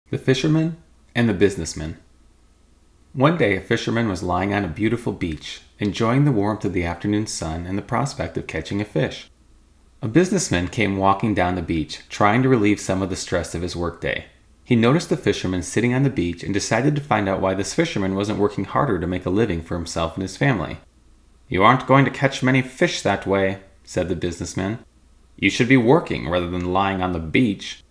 The Fisherman and the Businessman. One day a fisherman was lying on a beautiful beach, enjoying the warmth of the afternoon sun and the prospect of catching a fish. A businessman came walking down the beach, trying to relieve some of the stress of his workday. He noticed the fisherman sitting on the beach and decided to find out why this fisherman wasn't working harder to make a living for himself and his family. "You aren't going to catch many fish that way," said the businessman. "You should be working rather than lying on the beach."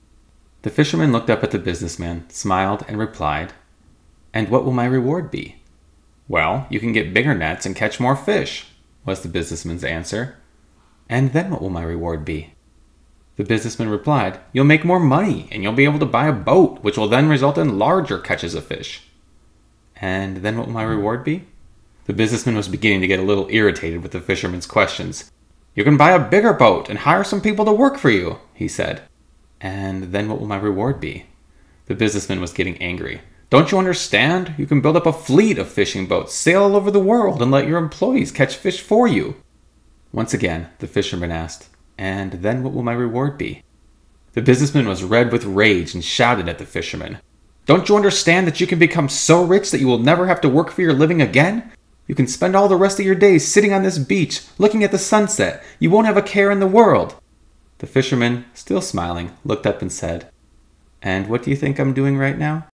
The fisherman looked up at the businessman, smiled, and replied, "And what will my reward be?" "Well, you can get bigger nets and catch more fish," was the businessman's answer. "And then what will my reward be?" The businessman replied, "You'll make more money, and you'll be able to buy a boat, which will then result in larger catches of fish." "And then what will my reward be?" The businessman was beginning to get a little irritated with the fisherman's questions. "You can buy a bigger boat and hire some people to work for you," he said. "And then what will my reward be?" The businessman was getting angry. "Don't you understand? You can build up a fleet of fishing boats, sail all over the world, and let your employees catch fish for you." Once again, the fisherman asked, "And then what will my reward be?" The businessman was red with rage and shouted at the fisherman, "Don't you understand that you can become so rich that you will never have to work for your living again? You can spend all the rest of your days sitting on this beach, looking at the sunset. You won't have a care in the world." The fisherman, still smiling, looked up and said, "And what do you think I'm doing right now?"